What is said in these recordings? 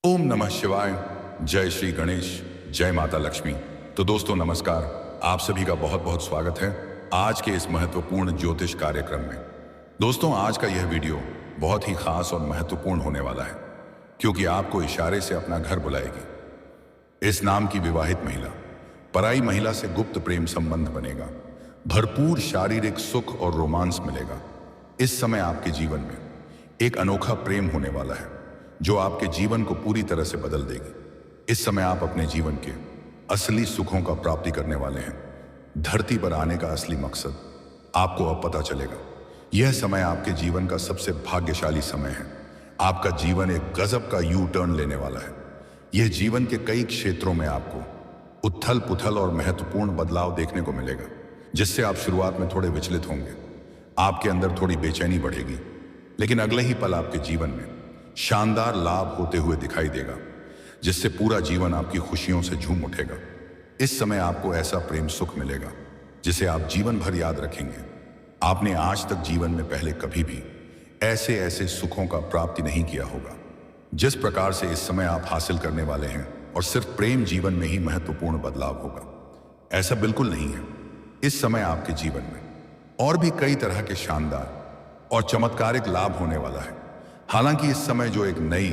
ओम नमः शिवाय। जय श्री गणेश। जय माता लक्ष्मी। तो दोस्तों नमस्कार, आप सभी का बहुत बहुत स्वागत है आज के इस महत्वपूर्ण ज्योतिष कार्यक्रम में। दोस्तों आज का यह वीडियो बहुत ही खास और महत्वपूर्ण होने वाला है क्योंकि आपको इशारे से अपना घर बुलाएगी। इस नाम की विवाहित महिला पराई महिला से गुप्त प्रेम संबंध बनेगा, भरपूर शारीरिक सुख और रोमांस मिलेगा। इस समय आपके जीवन में एक अनोखा प्रेम होने वाला है जो आपके जीवन को पूरी तरह से बदल देगी। इस समय आप अपने जीवन के असली सुखों का प्राप्ति करने वाले हैं। धरती पर आने का असली मकसद आपको अब पता चलेगा। यह समय आपके जीवन का सबसे भाग्यशाली समय है। आपका जीवन एक गजब का यू टर्न लेने वाला है। यह जीवन के कई क्षेत्रों में आपको उथल पुथल और महत्वपूर्ण बदलाव देखने को मिलेगा, जिससे आप शुरुआत में थोड़े विचलित होंगे। आपके अंदर थोड़ी बेचैनी बढ़ेगी, लेकिन अगले ही पल आपके जीवन में शानदार लाभ होते हुए दिखाई देगा, जिससे पूरा जीवन आपकी खुशियों से झूम उठेगा। इस समय आपको ऐसा प्रेम सुख मिलेगा जिसे आप जीवन भर याद रखेंगे। आपने आज तक जीवन में पहले कभी भी ऐसे ऐसे सुखों का प्राप्ति नहीं किया होगा जिस प्रकार से इस समय आप हासिल करने वाले हैं। और सिर्फ प्रेम जीवन में ही महत्वपूर्ण बदलाव होगा, ऐसा बिल्कुल नहीं है। इस समय आपके जीवन में और भी कई तरह के शानदार और चमत्कारिक लाभ होने वाला है। हालांकि इस समय जो एक नई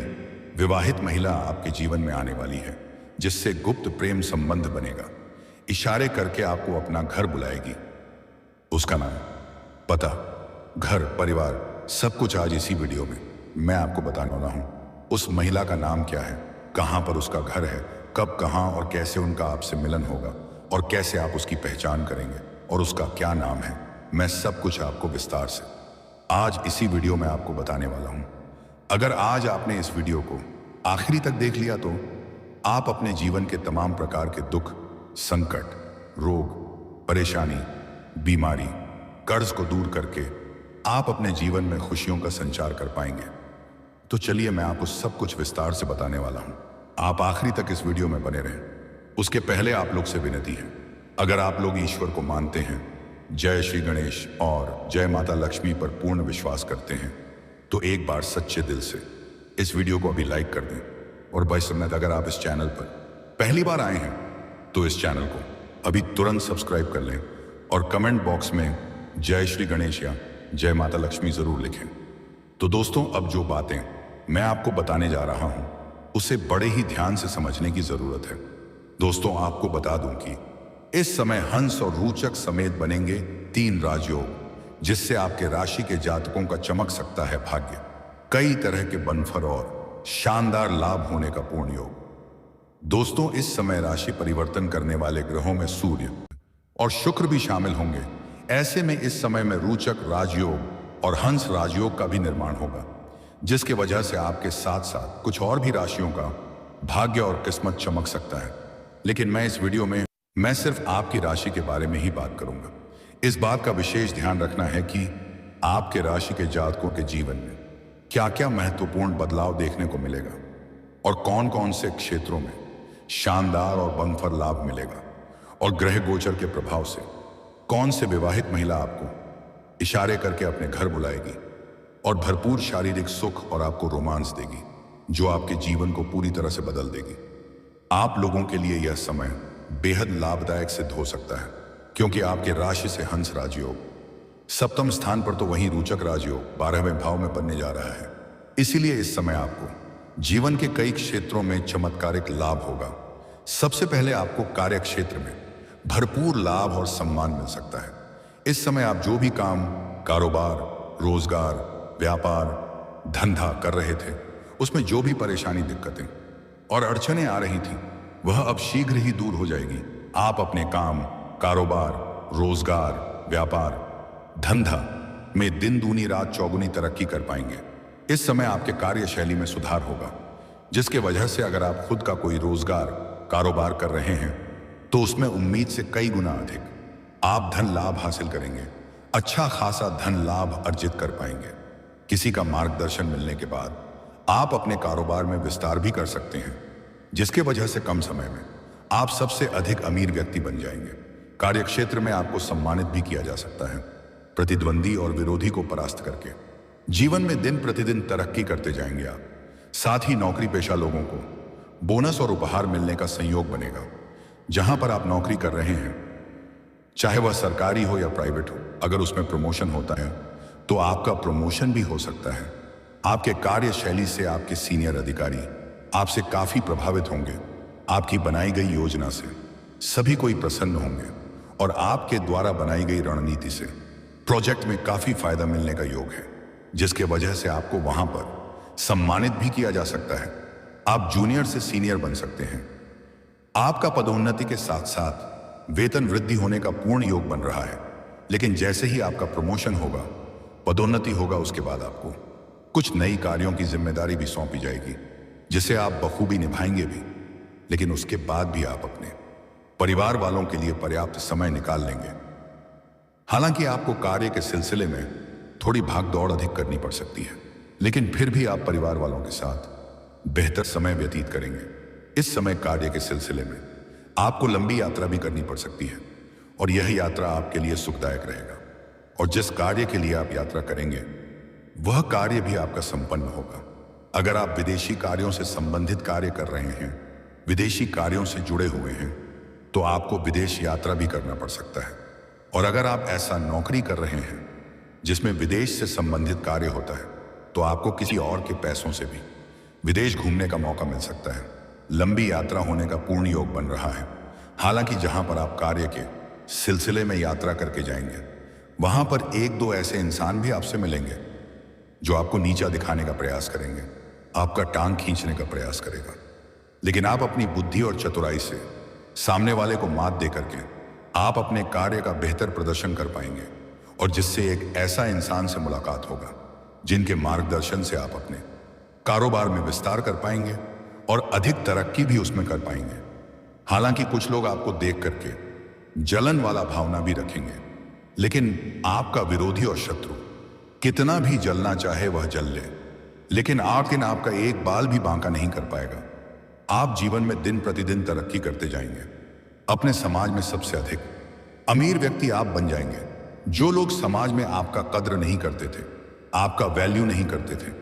विवाहित महिला आपके जीवन में आने वाली है, जिससे गुप्त प्रेम संबंध बनेगा, इशारे करके आपको अपना घर बुलाएगी। उसका नाम, पता, घर, परिवार, सब कुछ आज इसी वीडियो में मैं आपको बताने वाला हूं। उस महिला का नाम क्या है, कहां पर उसका घर है, कब, कहां और कैसे उनका आपसे मिलन होगा और कैसे आप उसकी पहचान करेंगे और उसका क्या नाम है, मैं सब कुछ आपको विस्तार से आज इसी वीडियो में आपको बताने वाला हूं। अगर आज आपने इस वीडियो को आखिरी तक देख लिया तो आप अपने जीवन के तमाम प्रकार के दुख, संकट, रोग, परेशानी, बीमारी, कर्ज को दूर करके आप अपने जीवन में खुशियों का संचार कर पाएंगे। तो चलिए मैं आपको सब कुछ विस्तार से बताने वाला हूं। आप आखिरी तक इस वीडियो में बने रहें। उसके पहले आप लोग से विनती है, अगर आप लोग ईश्वर को मानते हैं, जय श्री गणेश और जय माता लक्ष्मी पर पूर्ण विश्वास करते हैं, तो एक बार सच्चे दिल से इस वीडियो को अभी लाइक कर दें। और भाई सुनत, अगर आप इस चैनल पर पहली बार आए हैं तो इस चैनल को अभी तुरंत सब्सक्राइब कर लें और कमेंट बॉक्स में जय श्री गणेश या जय माता लक्ष्मी जरूर लिखें। तो दोस्तों, अब जो बातें मैं आपको बताने जा रहा हूं उसे बड़े ही ध्यान से समझने की जरूरत है। दोस्तों, आपको बता दूं कि इस समय हंस और रोचक समेत बनेंगे 3 राजयोग, जिससे आपके राशि के जातकों का चमक सकता है भाग्य। कई तरह के बनफर और शानदार लाभ होने का पूर्ण योग। दोस्तों, इस समय राशि परिवर्तन करने वाले ग्रहों में सूर्य और शुक्र भी शामिल होंगे। ऐसे में इस समय में रोचक राजयोग और हंस राजयोग का भी निर्माण होगा, जिसके वजह से आपके साथ साथ कुछ और भी राशियों का भाग्य और किस्मत चमक सकता है। लेकिन मैं इस वीडियो में मैं सिर्फ आपकी राशि के बारे में ही बात करूंगा। इस बात का विशेष ध्यान रखना है कि आपके राशि के जातकों के जीवन में क्या क्या महत्वपूर्ण बदलाव देखने को मिलेगा और कौन कौन से क्षेत्रों में शानदार और बम्पर लाभ मिलेगा, और ग्रह गोचर के प्रभाव से कौन से विवाहित महिला आपको इशारे करके अपने घर बुलाएगी और भरपूर शारीरिक सुख और आपको रोमांस देगी, जो आपके जीवन को पूरी तरह से बदल देगी। आप लोगों के लिए यह समय बेहद लाभदायक सिद्ध हो सकता है, क्योंकि आपके राशि से हंस राजयोग, सप्तम स्थान पर तो वहीं रोचक राजयोग 12वें भाव में बनने जा रहा है। इसीलिए इस समय आपको जीवन के कई क्षेत्रों में चमत्कारिक लाभ होगा। सबसे पहले आपको कार्य क्षेत्र में भरपूर लाभ और सम्मान मिल सकता है। इस समय आप जो भी काम, कारोबार, रोजगार, व्यापार, धंधा कर रहे थे, उसमें जो भी परेशानी, दिक्कतें और अड़चनें आ रही थी, वह अब शीघ्र ही दूर हो जाएगी। आप अपने काम, कारोबार, रोजगार, व्यापार, धंधा में दिन दूनी रात चौगुनी तरक्की कर पाएंगे। इस समय आपके कार्यशैली में सुधार होगा, जिसके वजह से अगर आप खुद का कोई रोजगार, कारोबार कर रहे हैं तो उसमें उम्मीद से कई गुना अधिक आप धन लाभ हासिल करेंगे। अच्छा खासा धन लाभ अर्जित कर पाएंगे। किसी का मार्गदर्शन मिलने के बाद आप अपने कारोबार में विस्तार भी कर सकते हैं, जिसके वजह से कम समय में आप सबसे अधिक अमीर व्यक्ति बन जाएंगे। कार्यक्षेत्र में आपको सम्मानित भी किया जा सकता है। प्रतिद्वंदी और विरोधी को परास्त करके जीवन में दिन प्रतिदिन तरक्की करते जाएंगे आप। साथ ही नौकरी पेशा लोगों को बोनस और उपहार मिलने का संयोग बनेगा। जहां पर आप नौकरी कर रहे हैं, चाहे वह सरकारी हो या प्राइवेट हो, अगर उसमें प्रमोशन होता है तो आपका प्रमोशन भी हो सकता है। आपके कार्यशैली से आपके सीनियर अधिकारी आपसे काफी प्रभावित होंगे। आपकी बनाई गई योजना से सभी कोई प्रसन्न होंगे और आपके द्वारा बनाई गई रणनीति से प्रोजेक्ट में काफी फायदा मिलने का योग है, जिसके वजह से आपको वहां पर सम्मानित भी किया जा सकता है। आप जूनियर से सीनियर बन सकते हैं। आपका पदोन्नति के साथ साथ वेतन वृद्धि होने का पूर्ण योग बन रहा है। लेकिन जैसे ही आपका प्रमोशन होगा, पदोन्नति होगा, उसके बाद आपको कुछ नई कार्यों की जिम्मेदारी भी सौंपी जाएगी, जिसे आप बखूबी निभाएंगे भी। लेकिन उसके बाद भी आप अपने परिवार वालों के लिए पर्याप्त समय निकाल लेंगे। हालांकि आपको कार्य के सिलसिले में थोड़ी भाग दौड़ अधिक करनी पड़ सकती है, लेकिन फिर भी आप परिवार वालों के साथ बेहतर समय व्यतीत करेंगे। इस समय कार्य के सिलसिले में आपको लंबी यात्रा भी करनी पड़ सकती है और यह यात्रा आपके लिए सुखदायक रहेगा। और जिस कार्य के लिए आप यात्रा करेंगे, वह कार्य भी आपका संपन्न होगा। अगर आप विदेशी कार्यों से संबंधित कार्य कर रहे हैं, विदेशी कार्यों से जुड़े हुए हैं, तो आपको विदेश यात्रा भी करना पड़ सकता है। और अगर आप ऐसा नौकरी कर रहे हैं जिसमें विदेश से संबंधित कार्य होता है, तो आपको किसी और के पैसों से भी विदेश घूमने का मौका मिल सकता है। लंबी यात्रा होने का पूर्ण योग बन रहा है। हालांकि जहां पर आप कार्य के सिलसिले में यात्रा करके जाएंगे, वहां पर एक दो ऐसे इंसान भी आपसे मिलेंगे जो आपको नीचा दिखाने का प्रयास करेंगे, आपका टांग खींचने का प्रयास करेगा। लेकिन आप अपनी बुद्धि और चतुराई से सामने वाले को मात दे करके आप अपने कार्य का बेहतर प्रदर्शन कर पाएंगे, और जिससे एक ऐसा इंसान से मुलाकात होगा जिनके मार्गदर्शन से आप अपने कारोबार में विस्तार कर पाएंगे और अधिक तरक्की भी उसमें कर पाएंगे। हालांकि कुछ लोग आपको देख करके जलन वाला भावना भी रखेंगे, लेकिन आपका विरोधी और शत्रु कितना भी जलना चाहे वह जल ले, लेकिन आपका एक बाल भी बांका नहीं कर पाएगा। आप जीवन में दिन प्रतिदिन तरक्की करते जाएंगे। अपने समाज में सबसे अधिक अमीर व्यक्ति आप बन जाएंगे। जो लोग समाज में आपका कद्र नहीं करते थे, आपका वैल्यू नहीं करते थे,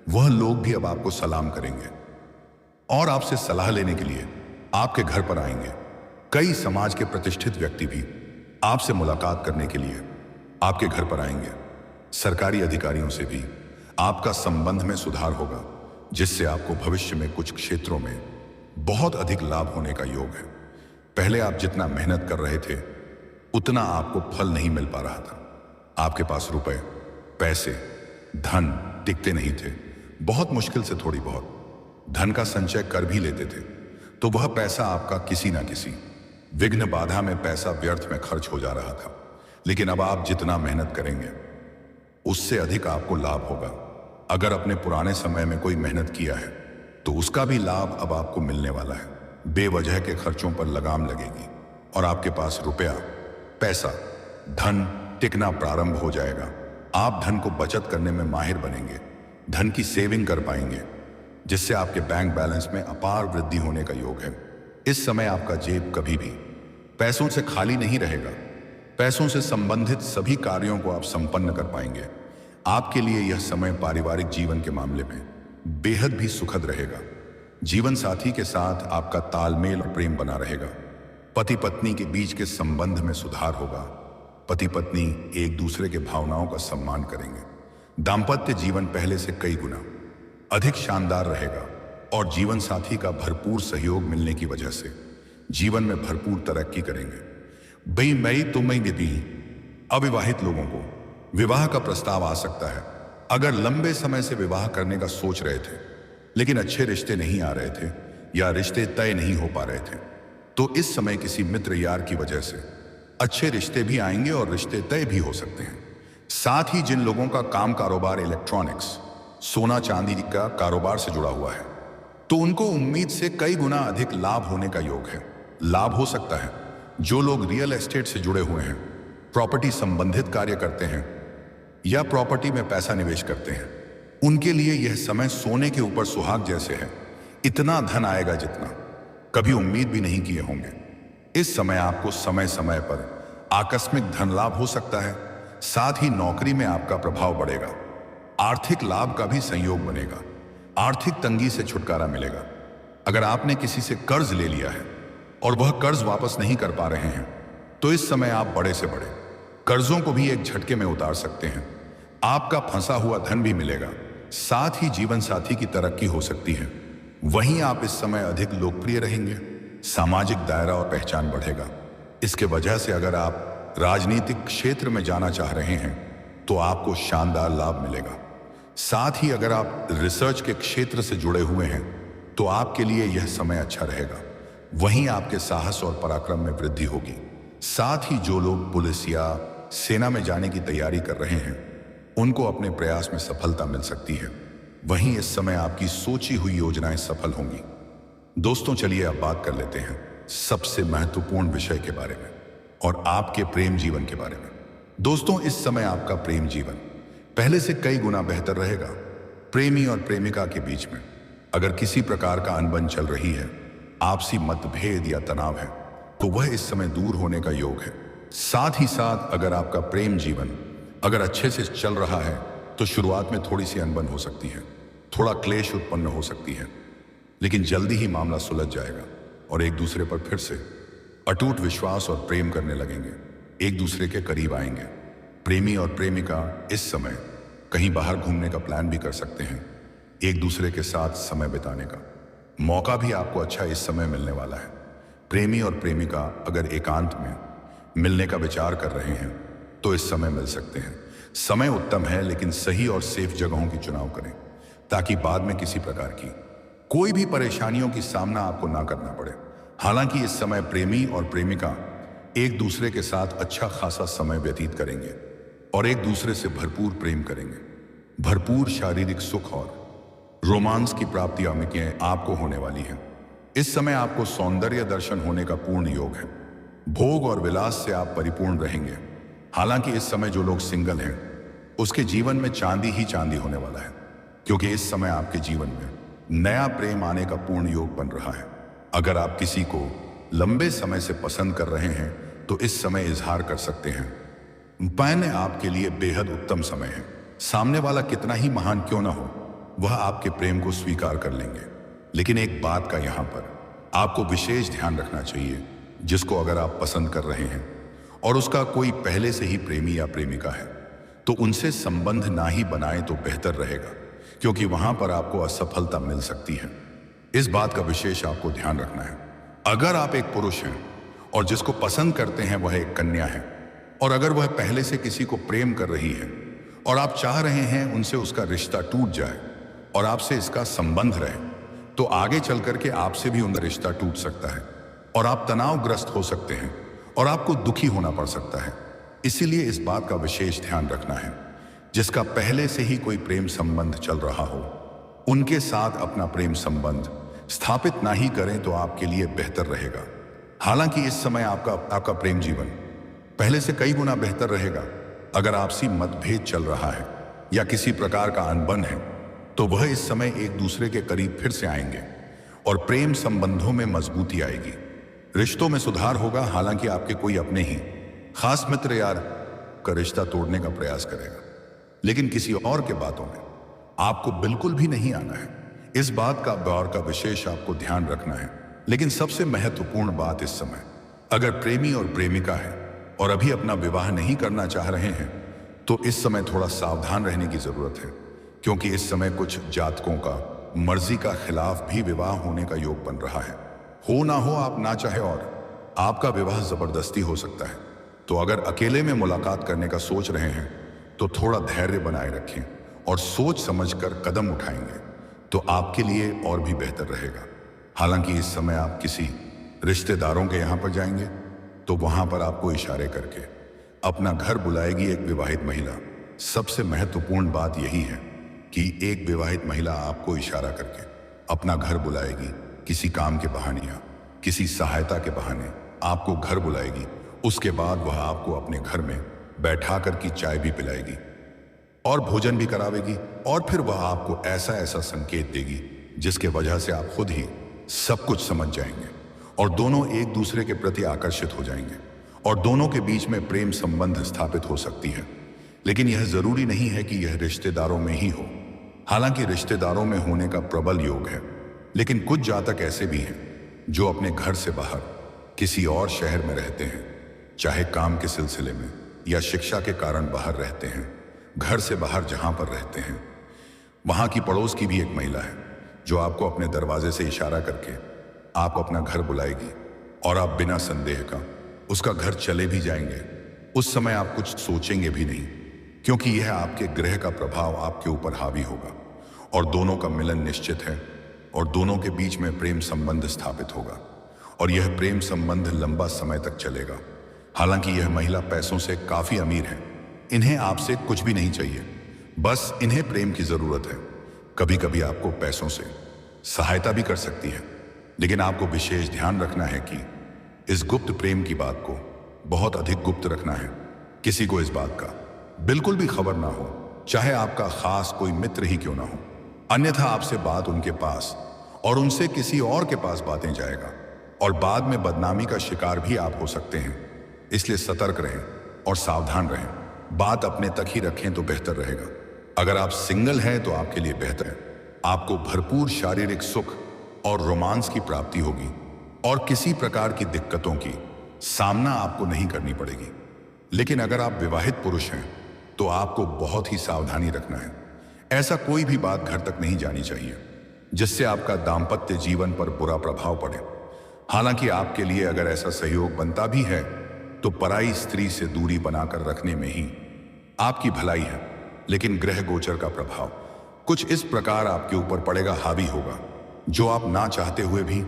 वह लोग भी अब आपको सलाम करेंगे और आपसे सलाह लेने के लिए आपके घर पर आएंगे। कई समाज के प्रतिष्ठित व्यक्ति भी आपसे मुलाकात करने के लिए आपके घर पर आएंगे। सरकारी अधिकारियों से भी आपका संबंध में सुधार होगा, जिससे आपको भविष्य में कुछ क्षेत्रों में बहुत अधिक लाभ होने का योग है। पहले आप जितना मेहनत कर रहे थे, उतना आपको फल नहीं मिल पा रहा था। आपके पास रुपए, पैसे, धन टिकते नहीं थे। बहुत मुश्किल से थोड़ी बहुत धन का संचय कर भी लेते थे, तो वह पैसा आपका किसी ना किसी विघ्न बाधा में पैसा व्यर्थ में खर्च हो जा रहा था। लेकिन अब आप जितना मेहनत करेंगे, उससे अधिक आपको लाभ होगा। अगर अपने पुराने समय में कोई मेहनत किया है, तो उसका भी लाभ अब आपको मिलने वाला है। बेवजह के खर्चों पर लगाम लगेगी और आपके पास रुपया, पैसा, धन टिकना प्रारंभ हो जाएगा। आप धन को बचत करने में माहिर बनेंगे, धन की सेविंग कर पाएंगे, जिससे आपके बैंक बैलेंस में अपार वृद्धि होने का योग है। इस समय आपका जेब कभी भी पैसों से खाली नहीं रहेगा। पैसों से संबंधित सभी कार्यों को आप संपन्न कर पाएंगे। आपके लिए यह समय पारिवारिक जीवन के मामले में बेहद भी सुखद रहेगा। जीवन साथी के साथ आपका तालमेल और प्रेम बना रहेगा। पति पत्नी के बीच के संबंध में सुधार होगा। पति पत्नी एक दूसरे के भावनाओं का सम्मान करेंगे। दाम्पत्य जीवन पहले से कई गुना अधिक शानदार रहेगा और जीवन साथी का भरपूर सहयोग मिलने की वजह से जीवन में भरपूर तरक्की करेंगे। अविवाहित लोगों को विवाह का प्रस्ताव आ सकता है। अगर लंबे समय से विवाह करने का सोच रहे थे, लेकिन अच्छे रिश्ते नहीं आ रहे थे या रिश्ते तय नहीं हो पा रहे थे, तो इस समय किसी मित्र यार की वजह से अच्छे रिश्ते भी आएंगे और रिश्ते तय भी हो सकते हैं। साथ ही जिन लोगों का काम कारोबार इलेक्ट्रॉनिक्स, सोना चांदी का कारोबार से जुड़ा हुआ है, तो उनको उम्मीद से कई गुना अधिक लाभ होने का योग है। लाभ हो सकता है। जो लोग रियल एस्टेट से जुड़े हुए हैं, प्रॉपर्टी संबंधित कार्य करते हैं या प्रॉपर्टी में पैसा निवेश करते हैं, उनके लिए यह समय सोने के ऊपर सुहाग जैसे है। इतना धन आएगा जितना कभी उम्मीद भी नहीं किए होंगे। इस समय आपको समय समय पर आकस्मिक धन लाभ हो सकता है। साथ ही नौकरी में आपका प्रभाव बढ़ेगा। आर्थिक लाभ का भी संयोग बनेगा। आर्थिक तंगी से छुटकारा मिलेगा। अगर आपने किसी से कर्ज ले लिया है और वह कर्ज वापस नहीं कर पा रहे हैं, तो इस समय आप बड़े से बड़े कर्जों को भी एक झटके में उतार सकते हैं। आपका फंसा हुआ धन भी मिलेगा, साथ ही जीवन साथी की तरक्की हो सकती है। वहीं आप इस समय अधिक लोकप्रिय रहेंगे, सामाजिक दायरा और पहचान बढ़ेगा। इसके वजह से अगर आप राजनीतिक क्षेत्र में जाना चाह रहे हैं तो आपको शानदार लाभ मिलेगा। साथ ही अगर आप रिसर्च के क्षेत्र से जुड़े हुए हैं तो आपके लिए यह समय अच्छा रहेगा। वहीं आपके साहस और पराक्रम में वृद्धि होगी। साथ ही जो लोग पुलिस या सेना में जाने की तैयारी कर रहे हैं उनको अपने प्रयास में सफलता मिल सकती है। वहीं इस समय आपकी सोची हुई योजनाएं सफल होंगी। दोस्तों, चलिए अब बात कर लेते हैं सबसे महत्वपूर्ण विषय के बारे में और आपके प्रेम जीवन के बारे में। दोस्तों, इस समय आपका प्रेम जीवन पहले से कई गुना बेहतर रहेगा। प्रेमी और प्रेमिका के बीच में अगर किसी प्रकार का अनबन चल रही है, आपसी मतभेद या तनाव है, तो वह इस समय दूर होने का योग है। साथ ही साथ अगर आपका प्रेम जीवन अगर अच्छे से चल रहा है तो शुरुआत में थोड़ी सी अनबन हो सकती है, थोड़ा क्लेश उत्पन्न हो सकती है, लेकिन जल्दी ही मामला सुलझ जाएगा और एक दूसरे पर फिर से अटूट विश्वास और प्रेम करने लगेंगे, एक दूसरे के करीब आएंगे। प्रेमी और प्रेमिका इस समय कहीं बाहर घूमने का प्लान भी कर सकते हैं। एक दूसरे के साथ समय बिताने का मौका भी आपको अच्छा इस समय मिलने वाला है। प्रेमी और प्रेमिका अगर एकांत में मिलने का विचार कर रहे हैं तो इस समय मिल सकते हैं। समय उत्तम है, लेकिन सही और सेफ जगहों की चुनाव करें ताकि बाद में किसी प्रकार की कोई भी परेशानियों की सामना आपको ना करना पड़े। हालांकि इस समय प्रेमी और प्रेमिका एक दूसरे के साथ अच्छा खासा समय व्यतीत करेंगे और एक दूसरे से भरपूर प्रेम करेंगे। भरपूर शारीरिक सुख और रोमांस की प्राप्तियां आपको होने वाली है। इस समय आपको सौंदर्य दर्शन होने का पूर्ण योग है। भोग और विलास से आप परिपूर्ण रहेंगे। हालांकि इस समय जो लोग सिंगल हैं उसके जीवन में चांदी ही चांदी होने वाला है, क्योंकि इस समय आपके जीवन में नया प्रेम आने का पूर्ण योग बन रहा है। अगर आप किसी को लंबे समय से पसंद कर रहे हैं तो इस समय इजहार कर सकते हैं। पैने आपके लिए बेहद उत्तम समय है। सामने वाला कितना ही महान क्यों ना हो, वह आपके प्रेम को स्वीकार कर लेंगे। लेकिन एक बात का यहां पर आपको विशेष ध्यान रखना चाहिए, जिसको अगर आप पसंद कर रहे हैं और उसका कोई पहले से ही प्रेमी या प्रेमिका है तो उनसे संबंध ना ही बनाए तो बेहतर रहेगा, क्योंकि वहां पर आपको असफलता मिल सकती है। इस बात का विशेष आपको ध्यान रखना है। अगर आप एक पुरुष हैं और जिसको पसंद करते हैं वह एक कन्या है, और अगर वह पहले से किसी को प्रेम कर रही है और आप चाह रहे हैं उनसे उसका रिश्ता टूट जाए और आपसे इसका संबंध रहे, तो आगे चल करके आपसे भी उनका रिश्ता टूट सकता है और आप तनावग्रस्त हो सकते हैं और आपको दुखी होना पड़ सकता है। इसीलिए इस बात का विशेष ध्यान रखना है, जिसका पहले से ही कोई प्रेम संबंध चल रहा हो उनके साथ अपना प्रेम संबंध स्थापित ना ही करें तो आपके लिए बेहतर रहेगा। हालांकि इस समय आपका प्रेम जीवन पहले से कई गुना बेहतर रहेगा। अगर आपसी मतभेद चल रहा है या किसी प्रकार का अनबन है तो वह इस समय एक दूसरे के करीब फिर से आएंगे और प्रेम संबंधों में मजबूती आएगी, रिश्तों में सुधार होगा। हालांकि आपके कोई अपने ही खास मित्र यार का रिश्ता तोड़ने का प्रयास करेगा, लेकिन किसी और के बातों में आपको बिल्कुल भी नहीं आना है। इस बात का और का विशेष आपको ध्यान रखना है। लेकिन सबसे महत्वपूर्ण बात इस समय, अगर प्रेमी और प्रेमिका है और अभी अपना विवाह नहीं करना चाह रहे हैं तो इस समय थोड़ा सावधान रहने की जरूरत है, क्योंकि इस समय कुछ जातकों का मर्जी का खिलाफ भी विवाह होने का योग बन रहा है। हो ना हो, आप ना चाहे और आपका विवाह जबरदस्ती हो सकता है। तो अगर अकेले में मुलाकात करने का सोच रहे हैं तो थोड़ा धैर्य बनाए रखें और सोच समझकर कदम उठाएंगे तो आपके लिए और भी बेहतर रहेगा। हालांकि इस समय आप किसी रिश्तेदारों के यहाँ पर जाएंगे तो वहां पर आपको इशारे करके अपना घर बुलाएगी एक विवाहित महिला। सबसे महत्वपूर्ण बात यही है कि एक विवाहित महिला आपको इशारा करके अपना घर बुलाएगी, किसी काम के बहाने या किसी सहायता के बहाने आपको घर बुलाएगी। उसके बाद वह आपको अपने घर में बैठा कर की चाय भी पिलाएगी और भोजन भी करावेगी, और फिर वह आपको ऐसा ऐसा संकेत देगी जिसके वजह से आप खुद ही सब कुछ समझ जाएंगे और दोनों एक दूसरे के प्रति आकर्षित हो जाएंगे और दोनों के बीच में प्रेम संबंध स्थापित हो सकती है। लेकिन यह जरूरी नहीं है कि यह रिश्तेदारों में ही हो। हालांकि रिश्तेदारों में होने का प्रबल योग है, लेकिन कुछ जातक ऐसे भी हैं जो अपने घर से बाहर किसी और शहर में रहते हैं, चाहे काम के सिलसिले में या शिक्षा के कारण बाहर रहते हैं। घर से बाहर जहां पर रहते हैं वहां की पड़ोस की भी एक महिला है जो आपको अपने दरवाजे से इशारा करके आप अपना घर बुलाएगी और आप बिना संदेह का उसका घर चले भी जाएंगे। उस समय आप कुछ सोचेंगे भी नहीं, क्योंकि यह आपके ग्रह का प्रभाव आपके ऊपर हावी होगा और दोनों का मिलन निश्चित है और दोनों के बीच में प्रेम संबंध स्थापित होगा और यह प्रेम संबंध लंबा समय तक चलेगा। हालांकि यह महिला पैसों से काफी अमीर है, इन्हें आपसे कुछ भी नहीं चाहिए, बस इन्हें प्रेम की जरूरत है। कभी कभी आपको पैसों से सहायता भी कर सकती है, लेकिन आपको विशेष ध्यान रखना है कि इस गुप्त प्रेम की बात को बहुत अधिक गुप्त रखना है। किसी को इस बात का बिल्कुल भी खबर ना हो, चाहे आपका खास कोई मित्र ही क्यों ना हो, अन्यथा आपसे बात उनके पास और उनसे किसी और के पास बातें जाएगा और बाद में बदनामी का शिकार भी आप हो सकते हैं। इसलिए सतर्क रहें और सावधान रहें। बात अपने तक ही रखें तो बेहतर रहेगा। अगर आप सिंगल हैं तो आपके लिए बेहतर है, आपको भरपूर शारीरिक सुख और रोमांस की प्राप्ति होगी और किसी प्रकार की दिक्कतों की सामना आपको नहीं करनी पड़ेगी। लेकिन अगर आप विवाहित पुरुष हैं तो आपको बहुत ही सावधानी रखना है। ऐसा कोई भी बात घर तक नहीं जानी चाहिए जिससे आपका दाम्पत्य जीवन पर बुरा प्रभाव पड़े। हालांकि आपके लिए अगर ऐसा सहयोग बनता भी है तो पराई स्त्री से दूरी बनाकर रखने में ही आपकी भलाई है। लेकिन ग्रह गोचर का प्रभाव कुछ इस प्रकार आपके ऊपर पड़ेगा, हावी होगा, जो आप ना चाहते हुए भी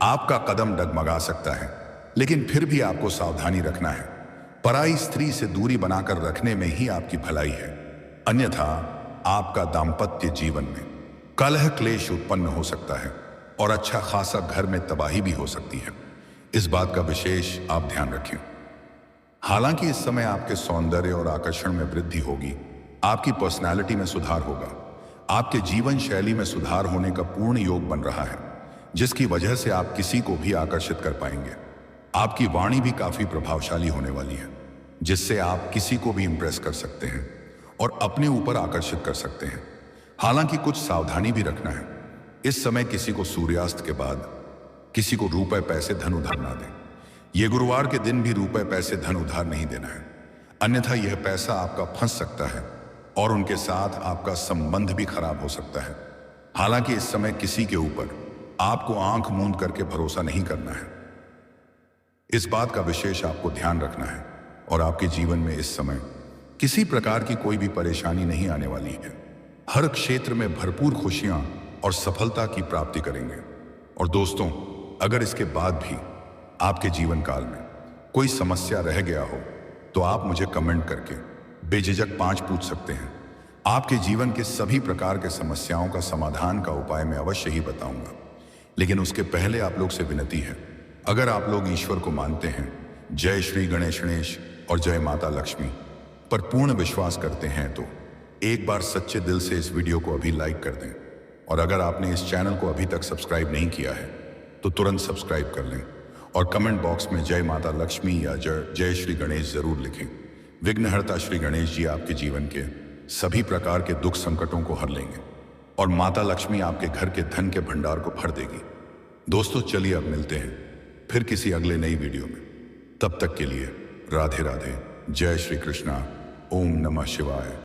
आपका कदम डगमगा सकता है। लेकिन फिर भी आपको सावधानी रखना है। पराई स्त्री से दूरी बनाकर रखने में ही आपकी भलाई है, अन्यथा आपका दाम्पत्य जीवन में कलह क्लेश उत्पन्न हो सकता है और अच्छा खासा घर में तबाही भी हो सकती है। इस बात का विशेष आप ध्यान रखें। हालांकि इस समय आपके सौंदर्य और आकर्षण में वृद्धि होगी, आपकी पर्सनालिटी में सुधार होगा, आपके जीवन शैली में सुधार होने का पूर्ण योग बन रहा है, जिसकी वजह से आप किसी को भी आकर्षित कर पाएंगे। आपकी वाणी भी काफी प्रभावशाली होने वाली है, जिससे आप किसी को भी इंप्रेस कर सकते हैं और अपने ऊपर आकर्षित कर सकते हैं। हालांकि कुछ सावधानी भी रखना है। इस समय किसी को सूर्यास्त के बाद किसी को रुपए पैसे धन उधार ना दें। यह गुरुवार के दिन भी रुपए पैसे धन उधार नहीं देना है, अन्यथा यह पैसा आपका फंस सकता है और उनके साथ आपका संबंध भी खराब हो सकता है। हालांकि इस समय किसी के ऊपर आपको आंख मूंद करके भरोसा नहीं करना है। इस बात का विशेष आपको ध्यान रखना है और आपके जीवन में इस समय किसी प्रकार की कोई भी परेशानी नहीं आने वाली है। हर क्षेत्र में भरपूर खुशियां और सफलता की प्राप्ति करेंगे। और दोस्तों, अगर इसके बाद भी आपके जीवन काल में कोई समस्या रह गया हो तो आप मुझे कमेंट करके बेझिझक 5 पूछ सकते हैं। आपके जीवन के सभी प्रकार के समस्याओं का समाधान का उपाय मैं अवश्य ही बताऊंगा। लेकिन उसके पहले आप लोग से विनती है, अगर आप लोग ईश्वर को मानते हैं, जय श्री गणेश और जय माता लक्ष्मी पर पूर्ण विश्वास करते हैं तो एक बार सच्चे दिल से इस वीडियो को अभी लाइक कर दें। और अगर आपने इस चैनल को अभी तक सब्सक्राइब नहीं किया है तो तुरंत सब्सक्राइब कर लें और कमेंट बॉक्स में जय माता लक्ष्मी या जय श्री गणेश जरूर लिखें। विघ्नहर्ता श्री गणेश जी आपके जीवन के सभी प्रकार के दुख संकटों को हर लेंगे और माता लक्ष्मी आपके घर के धन के भंडार को भर देगी। दोस्तों, चलिए अब मिलते हैं फिर किसी अगले नई वीडियो में। तब तक के लिए राधे राधे, जय श्री कृष्णा, ओम नमः शिवाय।